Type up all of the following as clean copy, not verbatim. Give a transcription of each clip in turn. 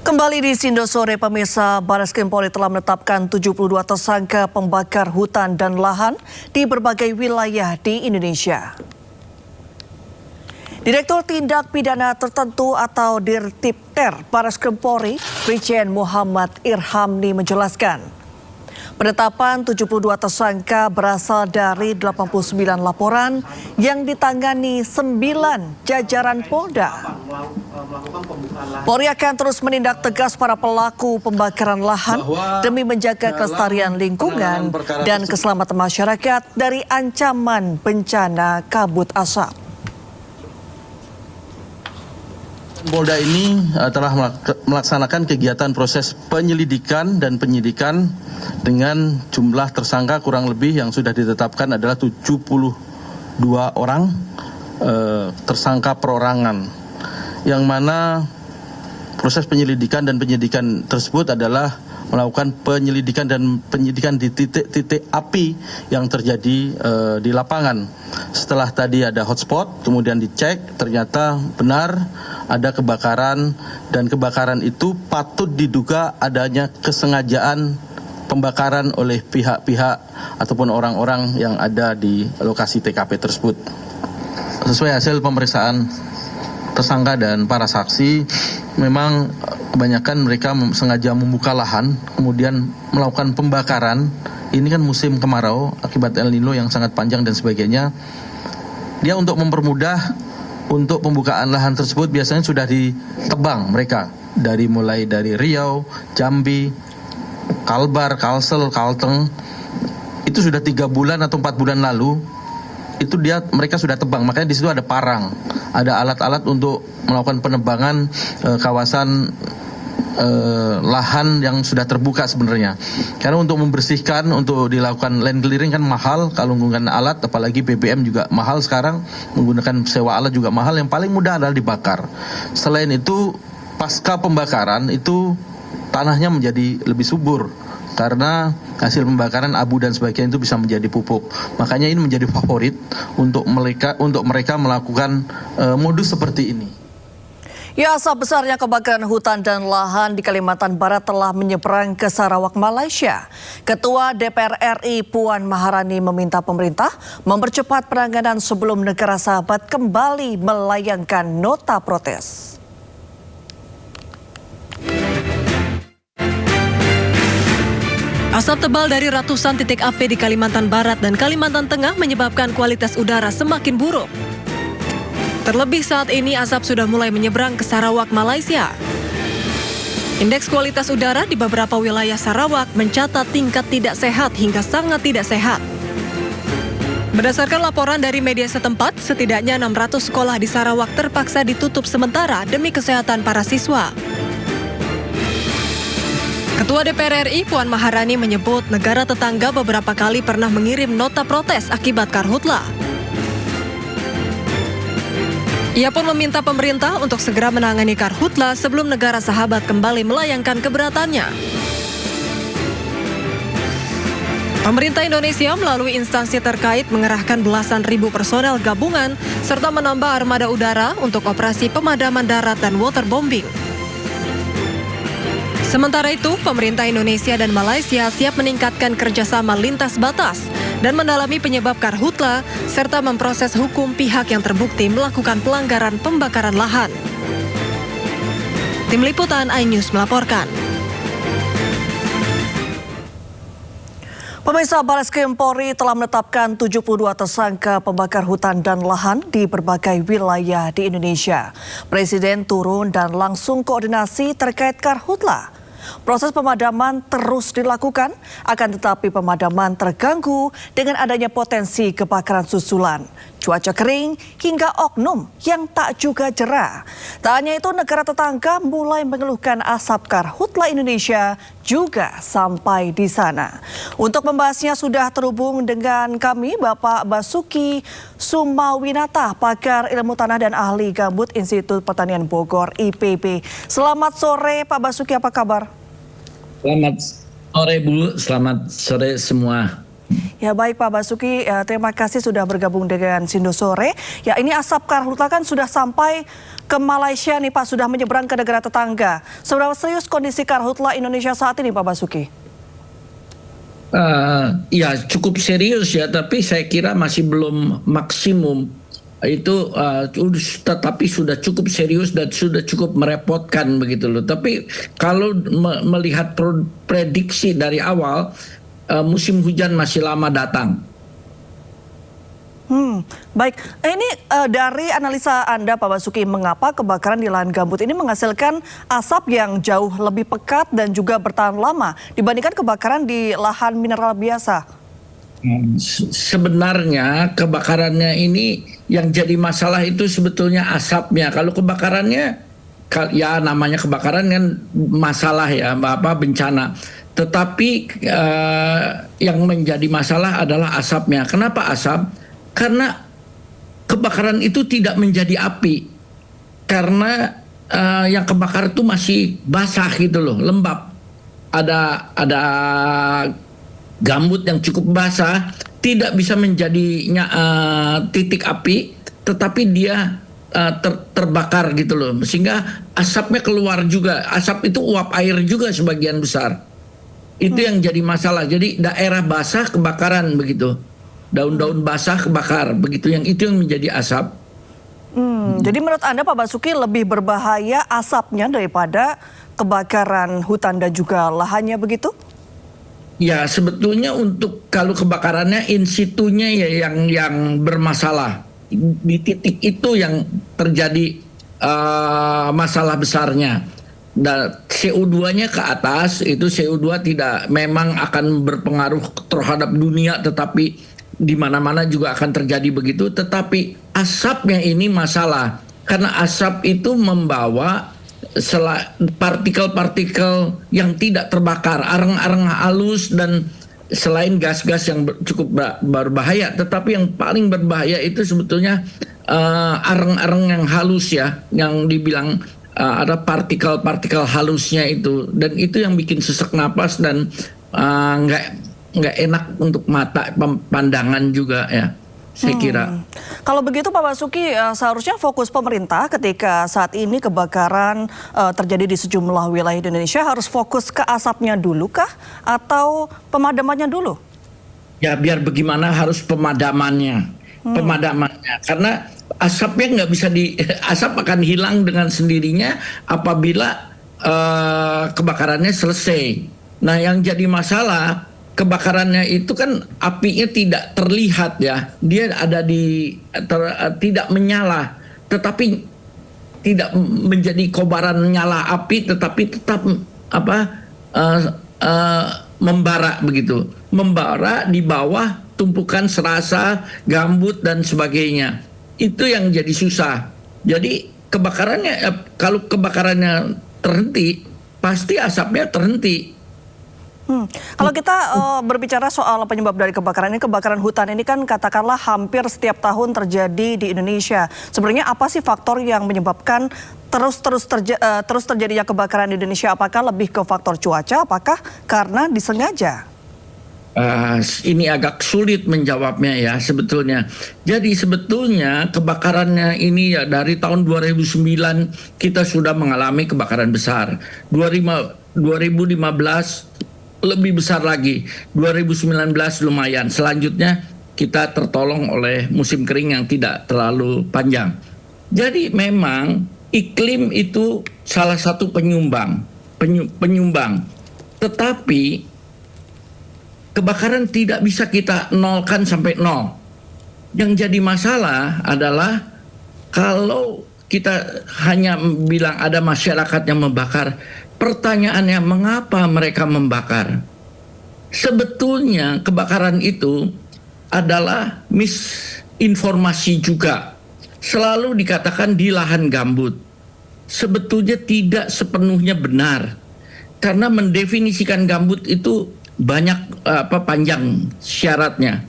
Kembali di Sindo sore, pemirsa, Barreskrim Polri telah menetapkan 72 tersangka pembakar hutan dan lahan di berbagai wilayah di Indonesia. Direktur Tindak Pidana Tertentu atau Dirtipter Barreskrim Polri, Brigjen Muhammad Irhamni menjelaskan, penetapan 72 tersangka berasal dari 89 laporan yang ditangani 9 jajaran Polda. Polri akan terus menindak tegas para pelaku pembakaran lahan demi menjaga kelestarian lingkungan dan keselamatan masyarakat dari ancaman bencana kabut asap. Polda ini telah melaksanakan kegiatan proses penyelidikan dan penyidikan dengan jumlah tersangka kurang lebih yang sudah ditetapkan adalah 72 orang tersangka perorangan, yang mana proses penyelidikan dan penyidikan tersebut adalah melakukan penyelidikan dan penyidikan di titik-titik api yang terjadi di lapangan. Setelah tadi ada hotspot, kemudian dicek, ternyata benar ada kebakaran, dan kebakaran itu patut diduga adanya kesengajaan pembakaran oleh pihak-pihak ataupun orang-orang yang ada di lokasi TKP tersebut. Sesuai hasil pemeriksaan tersangka dan para saksi, memang kebanyakan mereka sengaja membuka lahan, kemudian melakukan pembakaran. Ini kan musim kemarau akibat El Nino yang sangat panjang dan sebagainya. Dia untuk mempermudah untuk pembukaan lahan tersebut biasanya sudah ditebang mereka mulai dari Riau, Jambi, Kalbar, Kalsel, Kalteng. Itu sudah 3 bulan atau 4 bulan lalu. Itu mereka sudah tebang, makanya di situ ada parang, ada alat-alat untuk melakukan penebangan kawasan lahan yang sudah terbuka sebenarnya. Karena untuk membersihkan, untuk dilakukan land clearing kan mahal, kalau menggunakan alat, apalagi BBM juga mahal sekarang, menggunakan sewa alat juga mahal. Yang paling mudah adalah dibakar. Selain itu, pasca pembakaran itu tanahnya menjadi lebih subur, karena hasil pembakaran abu dan sebagainya itu bisa menjadi pupuk. Makanya ini menjadi favorit untuk mereka melakukan modus seperti ini. Ya, asap besarnya kebakaran hutan dan lahan di Kalimantan Barat telah menyeberang ke Sarawak, Malaysia. Ketua DPR RI Puan Maharani meminta pemerintah mempercepat penanganan sebelum negara sahabat kembali melayangkan nota protes. Asap tebal dari ratusan titik api di Kalimantan Barat dan Kalimantan Tengah menyebabkan kualitas udara semakin buruk. Terlebih saat ini asap sudah mulai menyeberang ke Sarawak, Malaysia. Indeks kualitas udara di beberapa wilayah Sarawak mencatat tingkat tidak sehat hingga sangat tidak sehat. Berdasarkan laporan dari media setempat, setidaknya 600 sekolah di Sarawak terpaksa ditutup sementara demi kesehatan para siswa. Ketua DPR RI Puan Maharani menyebut negara tetangga beberapa kali pernah mengirim nota protes akibat karhutlah. Ia pun meminta pemerintah untuk segera menangani karhutlah sebelum negara sahabat kembali melayangkan keberatannya. Pemerintah Indonesia melalui instansi terkait mengerahkan belasan ribu personel gabungan serta menambah armada udara untuk operasi pemadaman darat dan waterbombing. Sementara itu, pemerintah Indonesia dan Malaysia siap meningkatkan kerjasama lintas batas dan mendalami penyebab karhutlah serta memproses hukum pihak yang terbukti melakukan pelanggaran pembakaran lahan. Tim Liputan iNews melaporkan. Pemirsa, Barreskrim Polri telah menetapkan 72 tersangka pembakar hutan dan lahan di berbagai wilayah di Indonesia. Presiden turun dan langsung koordinasi terkait karhutlah. Proses pemadaman terus dilakukan, akan tetapi pemadaman terganggu dengan adanya potensi kebakaran susulan, cuaca kering, hingga oknum yang tak juga jera. Tak hanya itu, negara tetangga mulai mengeluhkan asap karhutlah Indonesia juga sampai di sana. Untuk membahasnya sudah terhubung dengan kami Bapak Basuki Sumawinata, pakar ilmu tanah dan ahli gambut Institut Pertanian Bogor IPB. Selamat sore Pak Basuki, apa kabar? Selamat sore Bu, selamat sore semua. Ya baik Pak Basuki, terima kasih sudah bergabung dengan Sindo Sore. Ya ini asap karhutla kan sudah sampai ke Malaysia nih Pak, sudah menyeberang ke negara tetangga. Seberapa serius kondisi karhutla Indonesia saat ini Pak Basuki? Ya cukup serius ya, tapi saya kira masih belum maksimum. Itu tetapi sudah cukup serius dan sudah cukup merepotkan begitu loh. Tapi kalau melihat prediksi dari awal, musim hujan masih lama datang. Baik, ini dari analisa Anda Pak Basuki, mengapa kebakaran di lahan gambut ini menghasilkan asap yang jauh lebih pekat dan juga bertahan lama dibandingkan kebakaran di lahan mineral biasa? Sebenarnya kebakarannya ini yang jadi masalah itu sebetulnya asapnya. Kalau kebakarannya, ya namanya kebakaran kan masalah ya, bencana. Tetapi yang menjadi masalah adalah asapnya. Kenapa asap? Karena kebakaran itu tidak menjadi api. Karena yang kebakar itu masih basah gitu loh, lembab. Ada gambut yang cukup basah, tidak bisa menjadinya titik api, tetapi dia terbakar gitu loh. Sehingga asapnya keluar juga. Asap itu uap air juga sebagian besar. Itu yang jadi masalah. Jadi daerah basah kebakaran begitu. Daun-daun basah kebakar begitu. Itu yang menjadi asap. Jadi menurut Anda Pak Basuki lebih berbahaya asapnya daripada kebakaran hutan dan juga lahannya begitu? Ya sebetulnya untuk kalau kebakarannya in situnya ya yang bermasalah. Di titik itu yang terjadi masalah besarnya. Dan CO2-nya ke atas, itu CO2 tidak memang akan berpengaruh terhadap dunia, tetapi di mana-mana juga akan terjadi begitu. Tetapi asapnya ini masalah, karena asap itu membawa partikel-partikel yang tidak terbakar, areng-areng halus, dan selain gas-gas yang cukup berbahaya, tetapi yang paling berbahaya itu sebetulnya areng-areng yang halus ya, yang dibilang ada partikel-partikel halusnya itu, dan itu yang bikin sesak napas dan nggak enak untuk mata, pandangan juga ya, saya kira. Kalau begitu Pak Basuki, seharusnya fokus pemerintah ketika saat ini kebakaran terjadi di sejumlah wilayah Indonesia harus fokus ke asapnya dulu kah atau pemadamannya dulu? Ya biar bagaimana harus pemadamannya, karena asapnya nggak bisa asap akan hilang dengan sendirinya apabila kebakarannya selesai. Nah yang jadi masalah, kebakarannya itu kan apinya tidak terlihat ya, dia ada tidak menyala, tetapi tidak menjadi kobaran nyala api, tetapi tetap membara begitu, membara di bawah tumpukan serasa, gambut dan sebagainya. Itu yang jadi susah. Jadi kebakarannya, kalau kebakarannya terhenti, pasti asapnya terhenti. Kalau kita berbicara soal penyebab dari kebakaran ini, kebakaran hutan ini kan katakanlah hampir setiap tahun terjadi di Indonesia. Sebenarnya apa sih faktor yang menyebabkan terus terjadinya kebakaran di Indonesia? Apakah lebih ke faktor cuaca? Apakah karena disengaja? Ini agak sulit menjawabnya ya sebetulnya. Jadi sebetulnya kebakarannya ini ya dari tahun 2009 kita sudah mengalami kebakaran besar. 2015 lebih besar lagi. 2019 lumayan. Selanjutnya kita tertolong oleh musim kering yang tidak terlalu panjang. Jadi memang iklim itu salah satu penyumbang. Tetapi kebakaran tidak bisa kita nolkan sampai nol. Yang jadi masalah adalah kalau kita hanya bilang ada masyarakat yang membakar, pertanyaannya mengapa mereka membakar? Sebetulnya kebakaran itu adalah misinformasi juga. Selalu dikatakan di lahan gambut. Sebetulnya tidak sepenuhnya benar. Karena mendefinisikan gambut itu banyak panjang syaratnya.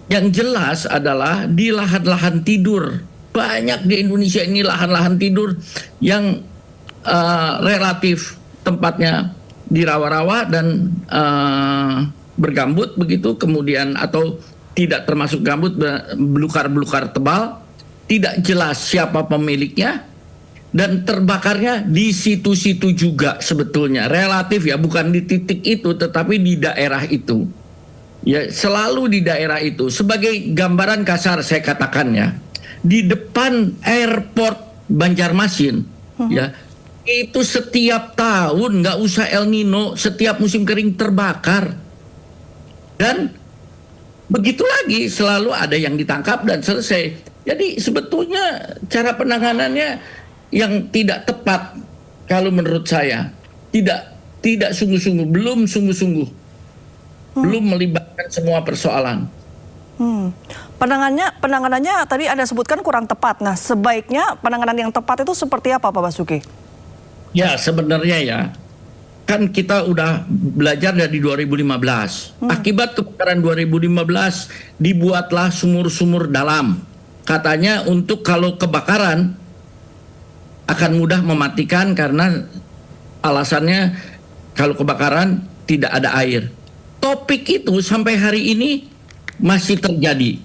Yang jelas adalah di lahan-lahan tidur. Banyak di Indonesia ini lahan-lahan tidur yang relatif tempatnya di rawa-rawa dan bergambut begitu, kemudian atau tidak termasuk gambut, belukar-belukar tebal, tidak jelas siapa pemiliknya, dan terbakarnya di situ-situ juga sebetulnya. Relatif ya, bukan di titik itu tetapi di daerah itu. Ya, selalu di daerah itu. Sebagai gambaran kasar saya katakan ya, di depan airport Banjarmasin ya, itu setiap tahun, nggak usah El Nino, setiap musim kering terbakar. Dan begitu lagi, selalu ada yang ditangkap dan selesai. Jadi sebetulnya cara penanganannya yang tidak tepat kalau menurut saya. Tidak sungguh-sungguh, belum sungguh-sungguh. Belum melibatkan semua persoalan. Penanganannya tadi Anda sebutkan kurang tepat. Nah, sebaiknya penanganan yang tepat itu seperti apa, Pak Basuki? Ya, sebenarnya ya, kan kita udah belajar dari 2015. Akibat kebakaran 2015 dibuatlah sumur-sumur dalam. Katanya untuk kalau kebakaran akan mudah mematikan karena alasannya kalau kebakaran tidak ada air. Topik itu sampai hari ini masih terjadi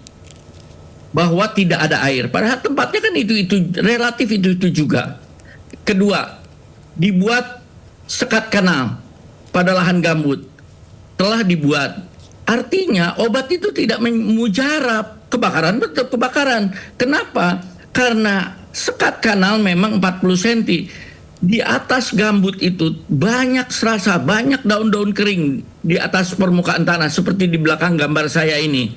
bahwa tidak ada air. Padahal tempatnya kan itu relatif itu juga. Kedua, dibuat sekat kanal pada lahan gambut telah dibuat. Artinya obat itu tidak memujarab, kebakaran tetap kebakaran. Kenapa? Karena sekat kanal memang 40 cm. Di atas gambut itu banyak serasa, banyak daun-daun kering di atas permukaan tanah seperti di belakang gambar saya ini.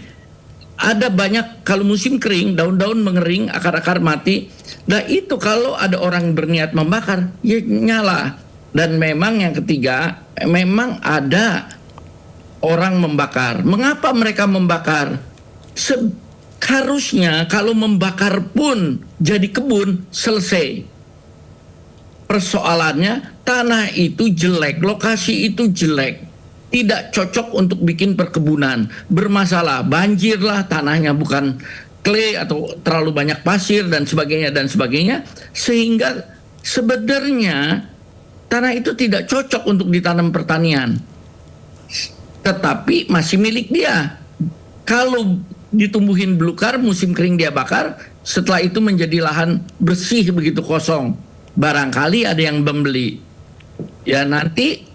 Ada banyak, kalau musim kering, daun-daun mengering, akar-akar mati. Nah itu kalau ada orang berniat membakar, ya nyala. Dan memang yang ketiga, memang ada orang membakar. Mengapa mereka membakar? Harusnya kalau membakar pun jadi kebun, selesai. Persoalannya tanah itu jelek, lokasi itu jelek. Tidak cocok untuk bikin perkebunan. Bermasalah, banjirlah, tanahnya bukan clay atau terlalu banyak pasir dan sebagainya. Sehingga sebenarnya tanah itu tidak cocok untuk ditanam pertanian. Tetapi masih milik dia. Kalau ditumbuhin belukar, musim kering dia bakar, setelah itu menjadi lahan bersih begitu kosong. Barangkali ada yang membeli. Ya nanti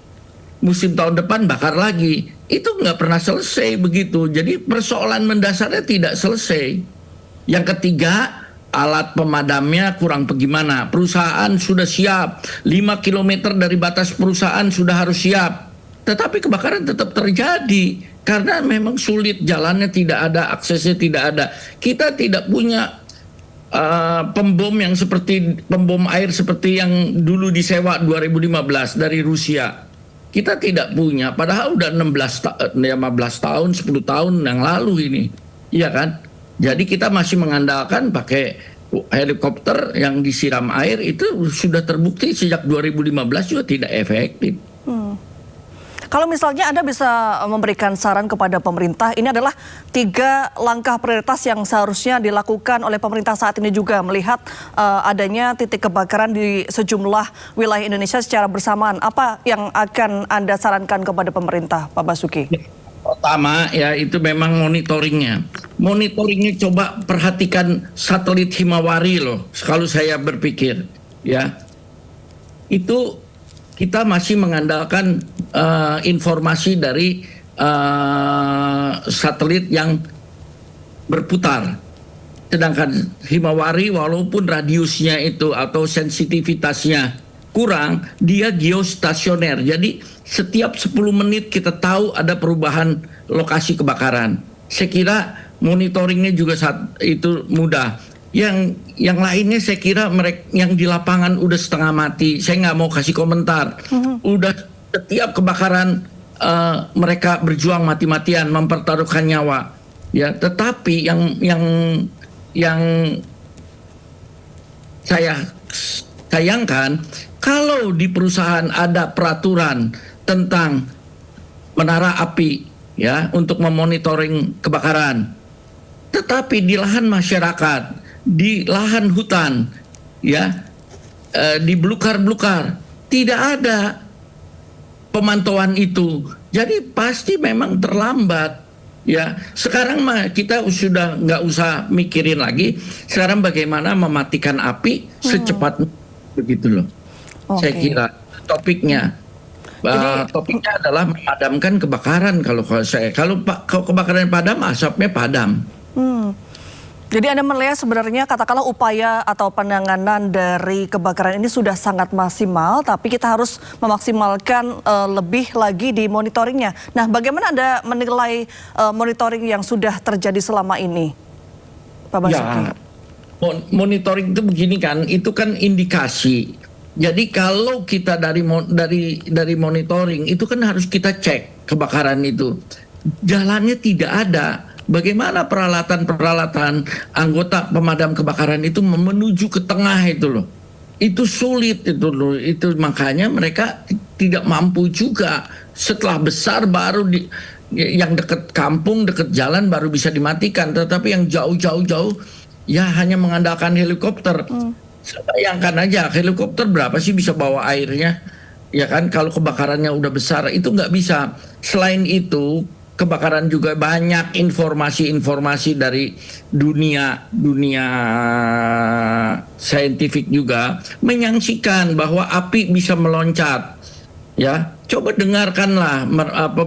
musim tahun depan bakar lagi. Itu nggak pernah selesai begitu. Jadi persoalan mendasarnya tidak selesai. Yang ketiga, alat pemadamnya kurang bagaimana. Perusahaan sudah siap. 5 km dari batas perusahaan sudah harus siap. Tetapi kebakaran tetap terjadi. Karena memang sulit, jalannya tidak ada, aksesnya tidak ada. Kita tidak punya pembom yang seperti pembom air seperti yang dulu disewa 2015 dari Rusia. Kita tidak punya, padahal udah 15 tahun, 10 tahun yang lalu ini. Iya kan? Jadi kita masih mengandalkan pakai helikopter yang disiram air, itu sudah terbukti sejak 2015 juga tidak efektif. Kalau misalnya Anda bisa memberikan saran kepada pemerintah, ini adalah 3 langkah prioritas yang seharusnya dilakukan oleh pemerintah saat ini juga melihat adanya titik kebakaran di sejumlah wilayah Indonesia secara bersamaan. Apa yang akan Anda sarankan kepada pemerintah, Pak Basuki? Pertama ya itu memang monitoringnya. Monitoringnya coba perhatikan satelit Himawari loh. Kalau saya berpikir ya itu kita masih mengandalkan informasi dari satelit yang berputar. Sedangkan Himawari walaupun radiusnya itu atau sensitivitasnya kurang, dia geostasioner. Jadi setiap 10 menit kita tahu ada perubahan lokasi kebakaran. Saya kira monitoringnya juga itu mudah. Yang lainnya saya kira mereka yang di lapangan udah setengah mati. Saya nggak mau kasih komentar. Udah setiap kebakaran mereka berjuang mati-matian mempertaruhkan nyawa. Ya, tetapi yang saya sayangkan kalau di perusahaan ada peraturan tentang menara api ya untuk memonitoring kebakaran, tetapi di lahan masyarakat, di lahan hutan, ya, di belukar-belukar tidak ada. pemantauan itu. Jadi pasti memang terlambat. Ya, sekarang mah kita sudah nggak usah mikirin lagi. Sekarang bagaimana mematikan api secepat begitu loh. Saya kira topiknya. Topiknya adalah memadamkan kebakaran kalau saya. Kalau kebakaran padam, asapnya padam. Jadi Anda melihat sebenarnya katakanlah upaya atau penanganan dari kebakaran ini sudah sangat maksimal, tapi kita harus memaksimalkan lebih lagi di monitoringnya. Nah, bagaimana Anda menilai monitoring yang sudah terjadi selama ini, Pak Basuki? Ya, monitoring itu begini kan, itu kan indikasi. Jadi kalau kita dari monitoring itu kan harus kita cek kebakaran itu. Jalannya tidak ada. Bagaimana peralatan anggota pemadam kebakaran itu menuju ke tengah itu loh. Itu sulit itu loh. Itu makanya mereka tidak mampu juga. Setelah besar baru yang dekat kampung, dekat jalan baru bisa dimatikan. Tetapi yang jauh ya hanya mengandalkan helikopter. Bayangkan aja helikopter berapa sih bisa bawa airnya? Ya kan kalau kebakarannya udah besar itu nggak bisa. Selain itu kebakaran juga banyak informasi dari dunia saintifik juga menyaksikan bahwa api bisa meloncat. Ya, coba dengarkanlah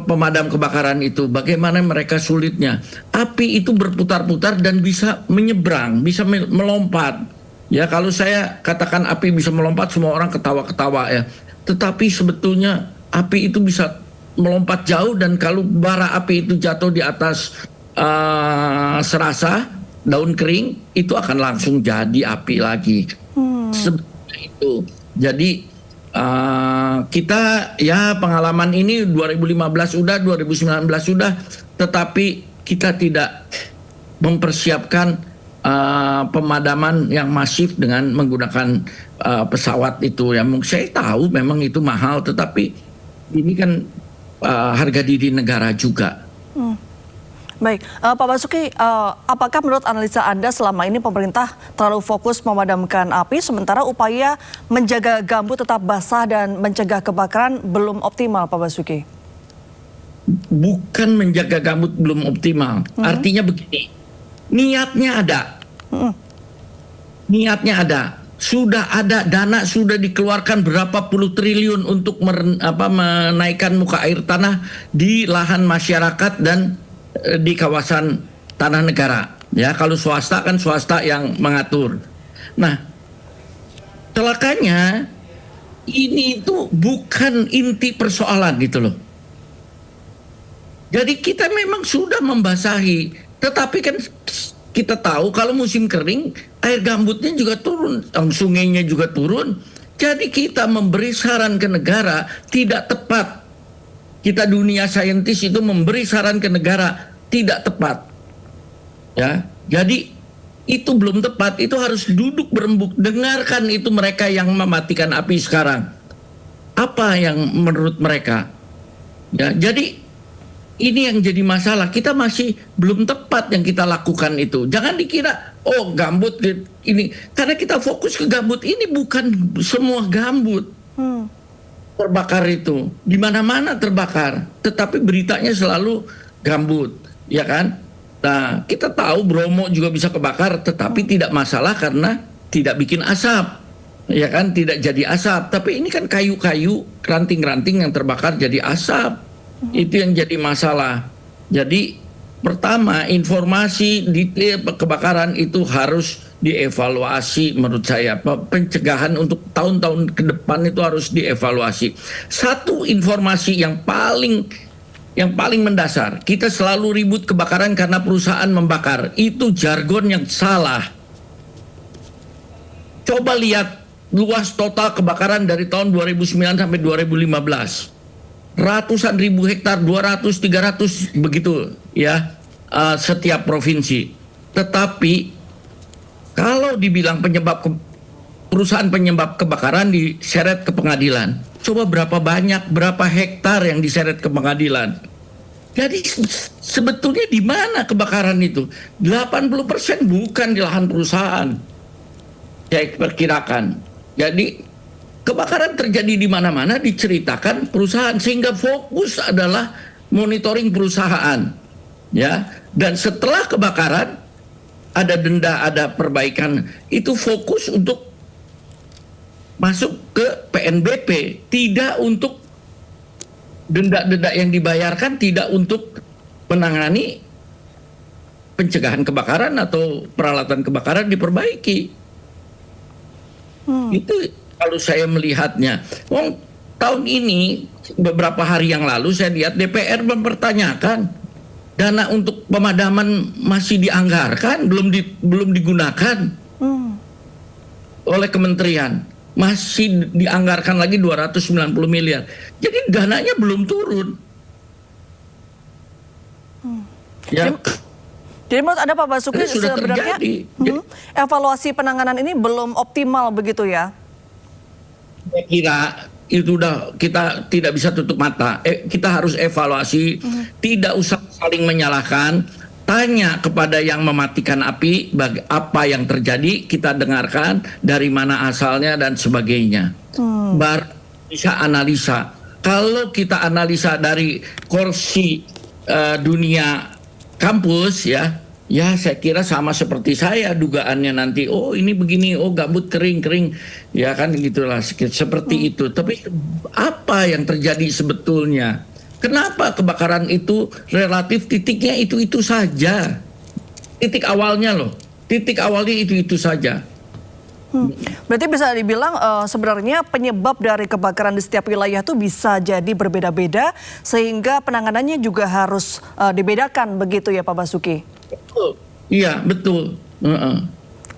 pemadam kebakaran itu bagaimana mereka sulitnya. Api itu berputar-putar dan bisa menyeberang, bisa melompat. Ya, kalau saya katakan api bisa melompat semua orang ketawa-ketawa ya. Tetapi sebetulnya api itu bisa melompat jauh dan kalau bara api itu jatuh di atas serasa daun kering itu akan langsung jadi api lagi. Sebenarnya itu. Jadi kita ya pengalaman ini 2015 sudah, 2019 sudah, tetapi kita tidak mempersiapkan pemadaman yang masif dengan menggunakan pesawat itu. Ya, saya tahu memang itu mahal, tetapi ini kan harga diri negara juga. Baik, Pak Basuki, apakah menurut analisa Anda selama ini pemerintah terlalu fokus memadamkan api, sementara upaya menjaga gambut tetap basah dan mencegah kebakaran belum optimal, Pak Basuki? Bukan menjaga gambut belum optimal, artinya begini, niatnya ada, sudah ada dana sudah dikeluarkan berapa puluh triliun untuk menaikkan muka air tanah di lahan masyarakat dan di kawasan tanah negara. Ya, kalau swasta kan swasta yang mengatur. Nah, celakanya ini itu bukan inti persoalan gitu loh. Jadi kita memang sudah membasahi, tetapi kan kita tahu kalau musim kering air gambutnya juga turun, sungainya juga turun. Jadi kita memberi saran ke negara tidak tepat. Kita dunia saintis itu memberi saran ke negara tidak tepat. Ya, jadi itu belum tepat. Itu harus duduk berembuk, dengarkan itu mereka yang mematikan api sekarang. Apa yang menurut mereka? Ya, jadi ini yang jadi masalah. Kita masih belum tepat yang kita lakukan itu. Jangan dikira, oh gambut ini. Karena kita fokus ke gambut ini, bukan semua gambut terbakar itu. Di mana-mana terbakar. Tetapi beritanya selalu gambut. Ya kan? Nah, kita tahu Bromo juga bisa kebakar. Tetapi tidak masalah karena tidak bikin asap. Ya kan? Tidak jadi asap. Tapi ini kan kayu-kayu, ranting-ranting yang terbakar jadi asap. Itu yang jadi masalah. Jadi pertama informasi detail kebakaran itu harus dievaluasi menurut saya. Pencegahan untuk tahun-tahun ke depan itu harus dievaluasi. Satu informasi yang paling mendasar, kita selalu ribut kebakaran karena perusahaan membakar. Itu jargon yang salah. Coba lihat luas total kebakaran dari tahun 2009 sampai 2015. Ratusan ribu hektar, 200, 300 begitu ya, setiap provinsi. Tetapi kalau dibilang perusahaan penyebab kebakaran diseret ke pengadilan, coba berapa hektar yang diseret ke pengadilan. Jadi sebetulnya di mana kebakaran itu? 80% bukan di lahan perusahaan, saya perkirakan. Jadi kebakaran terjadi di mana-mana diceritakan perusahaan, sehingga fokus adalah monitoring perusahaan, ya. Dan setelah kebakaran ada denda, ada perbaikan, itu fokus untuk masuk ke PNBP, tidak untuk denda-denda yang dibayarkan, tidak untuk menangani pencegahan kebakaran atau peralatan kebakaran diperbaiki. Itu kalau saya melihatnya. Tahun ini beberapa hari yang lalu saya lihat DPR mempertanyakan dana untuk pemadaman masih dianggarkan, belum digunakan oleh kementerian. Masih dianggarkan lagi 290 miliar. Jadi dananya belum turun. Ya. Jadi menurut Anda Pak Basuki Sudah sebenarnya evaluasi penanganan ini belum optimal begitu ya? Saya kira itu kita tidak bisa tutup mata. Kita harus evaluasi, tidak usah saling menyalahkan. Tanya kepada yang mematikan api, apa yang terjadi, kita dengarkan dari mana asalnya dan sebagainya. Baru bisa analisa. Kalau kita analisa dari kursi dunia kampus, ya saya kira sama seperti saya dugaannya nanti. Oh ini begini, oh gambut kering, ya kan gitulah seperti itu. Tapi apa yang terjadi sebetulnya? Kenapa kebakaran itu relatif titiknya itu saja? Titik awalnya itu saja. Berarti bisa dibilang sebenarnya penyebab dari kebakaran di setiap wilayah itu bisa jadi berbeda-beda sehingga penanganannya juga harus dibedakan begitu ya Pak Basuki? Betul. Iya betul.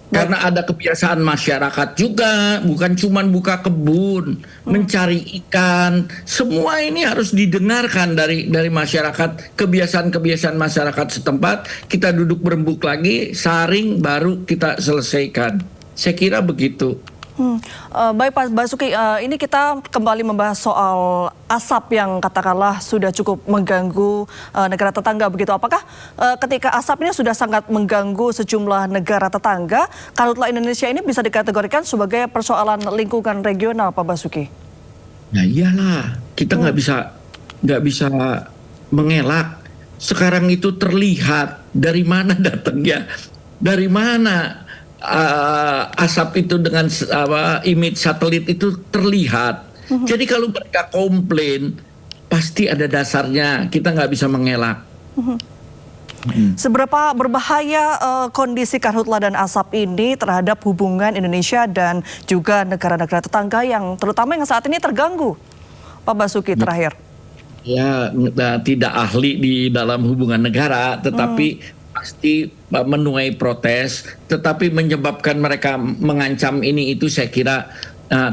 Karena ada kebiasaan masyarakat juga, bukan cuma buka kebun, mencari ikan, semua ini harus didengarkan dari masyarakat, kebiasaan-kebiasaan masyarakat setempat, kita duduk berembuk lagi, saring, baru kita selesaikan. Saya kira begitu. Baik Pak Basuki, ini kita kembali membahas soal asap yang katakanlah sudah cukup mengganggu negara tetangga begitu. Apakah ketika asap ini sudah sangat mengganggu sejumlah negara tetangga, Karhutla Indonesia ini bisa dikategorikan sebagai persoalan lingkungan regional Pak Basuki? Ya iyalah, kita nggak bisa mengelak. Sekarang itu terlihat dari mana datangnya, dari mana asap itu dengan image satelit itu terlihat. Jadi kalau mereka komplain pasti ada dasarnya, kita nggak bisa mengelak. Seberapa berbahaya kondisi karhutla dan asap ini terhadap hubungan Indonesia dan juga negara-negara tetangga yang terutama yang saat ini terganggu, Pak Basuki terakhir? Ya, tidak ahli di dalam hubungan negara, tetapi pasti menuai protes, tetapi menyebabkan mereka mengancam ini itu saya kira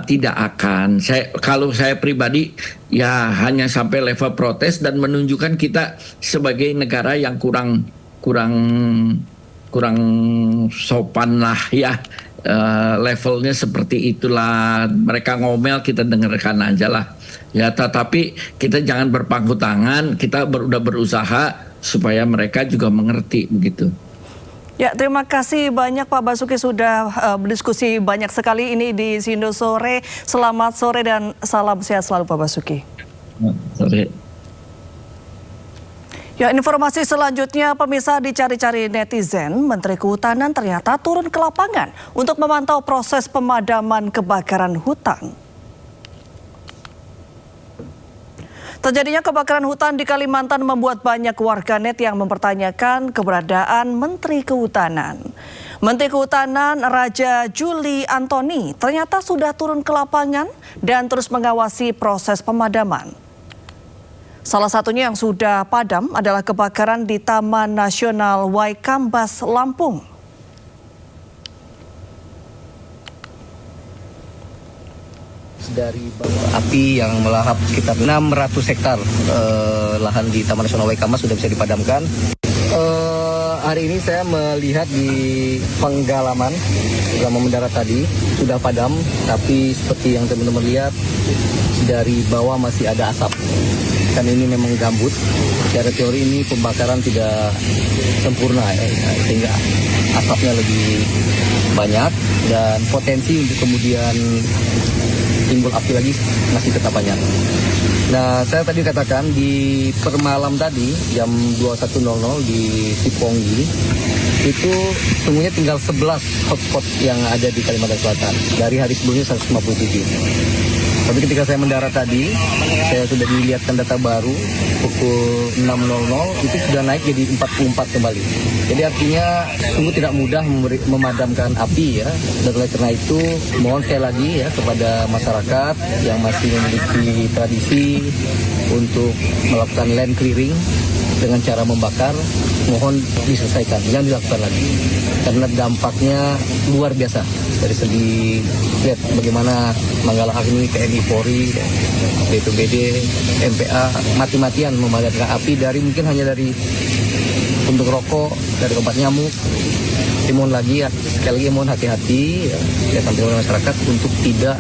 tidak akan. Kalau saya pribadi ya hanya sampai level protes dan menunjukkan kita sebagai negara yang kurang sopan lah ya. Levelnya seperti itulah, mereka ngomel kita dengarkan aja lah ya, tetapi kita jangan berpangku tangan, kita udah berusaha supaya mereka juga mengerti begitu. Ya, terima kasih banyak Pak Basuki sudah berdiskusi banyak sekali ini di Sindo Sore. Selamat sore dan salam sehat selalu Pak Basuki. Sore. Ya, informasi selanjutnya pemirsa, dicari-cari netizen, Menteri Kehutanan ternyata turun ke lapangan untuk memantau proses pemadaman kebakaran hutan. Terjadinya kebakaran hutan di Kalimantan membuat banyak warganet yang mempertanyakan keberadaan Menteri Kehutanan. Menteri Kehutanan Raja Juli Antoni ternyata sudah turun ke lapangan dan terus mengawasi proses pemadaman. Salah satunya yang sudah padam adalah kebakaran di Taman Nasional Waikambas, Lampung. Dari api yang melahap sekitar 600 hektar lahan di Taman Nasional Waikambas sudah bisa dipadamkan. Hari ini saya melihat di penggalaman mendarat tadi sudah padam, tapi seperti yang teman-teman lihat dari bawah masih ada asap. Kan ini memang gambut. Secara teori ini pembakaran tidak sempurna ya, sehingga asapnya lebih banyak dan potensi untuk kemudian timbul timbul api lagi masih tetap banyak. Nah, saya tadi katakan di permalam tadi jam 21.00 di Siponggi itu sungguhnya tinggal 11 hotspot yang ada di Kalimantan Selatan dari hari sebelumnya 157. Tapi ketika saya mendarat tadi, saya sudah dilihatkan data baru pukul 6.00 itu sudah naik jadi 44 kembali. Jadi artinya sungguh tidak mudah memadamkan api ya. Dan oleh karena itu mohon sekali lagi ya kepada masyarakat yang masih memiliki tradisi untuk melakukan land clearing dengan cara membakar, mohon diselesaikan, jangan dilakukan lagi. Karena dampaknya luar biasa dari segi lihat bagaimana Manggala ini TNI Polri, BPBD, MPA mati-matian memadamkan api dari mungkin hanya dari untuk rokok, dari obat nyamuk. Jadi mohon lagi ya, sekali lagi mohon hati-hati ya sampaikan kepada masyarakat untuk tidak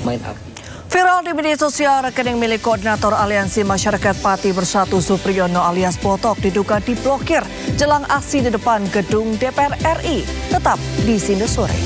main api. Viral di media sosial, rekening milik Koordinator Aliansi Masyarakat Pati Bersatu Supriyono alias Botok diduga diblokir jelang aksi di depan gedung DPR RI. Tetap di Sinde Sore.